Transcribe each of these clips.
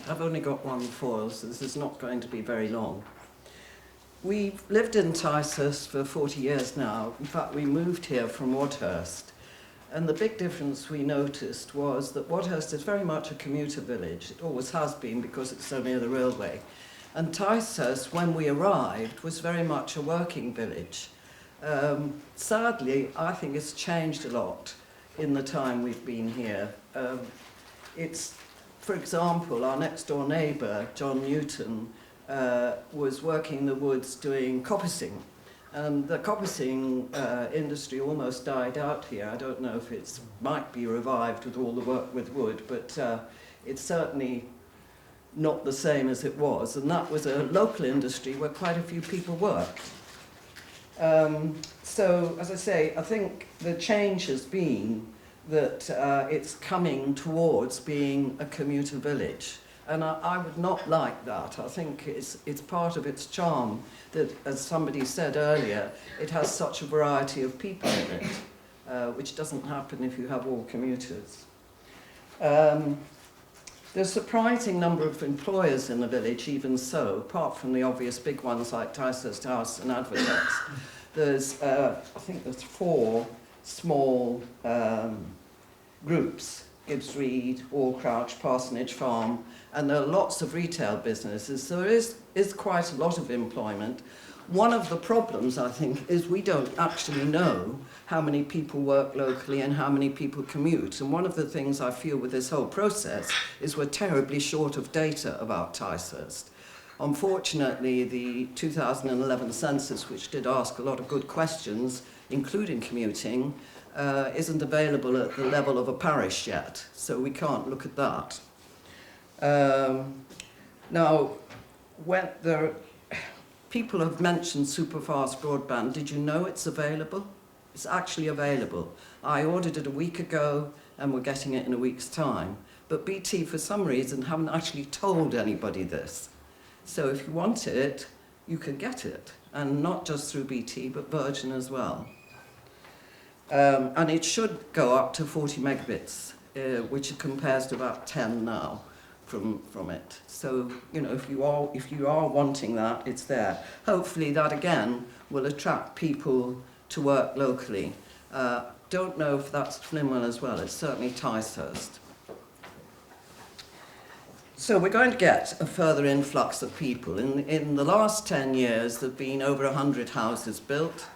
I've only got one foil, so this is not going to be very long. We've lived in Ticehurst for 40 years now. In fact, we moved here from Wadhurst. And the big difference we noticed was that Wadhurst is very much a commuter village. It always has been because it's so near the railway. And Ticehurst, when we arrived, was very much a working village. Sadly, I think it's changed a lot in the time we've been here. For example, our next door neighbour, John Newton, was working in the woods doing coppicing. And the coppicing industry almost died out here. I don't know if it might be revived with all the work with wood, but it's certainly not the same as it was. And that was a local industry where quite a few people worked. So, as I say, I think the change has been that it's coming towards being a commuter village. And I would not like that. I think it's part of its charm that, as somebody said earlier, it has such a variety of people in it, which doesn't happen if you have all commuters. There's a surprising number of employers in the village, even so, apart from the obvious big ones like Ticehurst House and Advertex. There's, I think there's 4 small groups: Gibbs Reed, Allcrouch, Parsonage Farm, and there are lots of retail businesses. So there is quite a lot of employment. One of the problems, I think, is we don't actually know how many people work locally and how many people commute. And one of the things I feel with this whole process is we're terribly short of data about Ticehurst. Unfortunately, the 2011 census, which did ask a lot of good questions, including commuting, isn't available at the level of a parish yet, so we can't look at that. Now, when people have mentioned superfast broadband. Did you know it's available? It's actually available. I ordered it a week ago and we're getting it in a week's time. But BT, for some reason, haven't actually told anybody this. So if you want it, you can get it. And not just through BT, but Virgin as well. And it should go up to 40 megabits, which compares to about 10 now from it. So, you know, if you are wanting that, it's there. Hopefully that, again, will attract people to work locally. Don't know if that's Flinwell as well. It's certainly Ticehurst. So we're going to get a further influx of people. In the last 10 years, there have been over 100 houses built.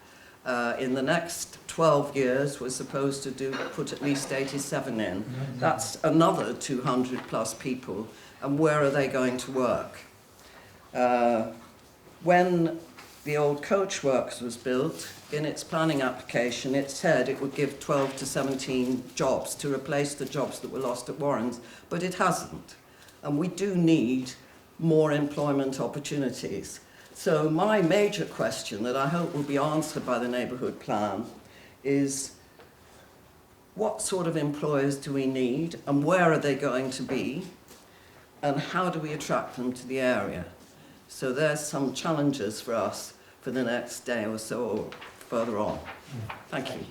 In the next 12 years, we're supposed to put at least 87 in. That's another 200 plus people. And where are they going to work? When the old coach works was built, in its planning application, it said it would give 12 to 17 jobs to replace the jobs that were lost at Warren's, but it hasn't. And we do need more employment opportunities. So my major question that I hope will be answered by the neighbourhood plan is, what sort of employers do we need and where are they going to be and how do we attract them to the area? So there's some challenges for us for the next day or so or further on. Thank you.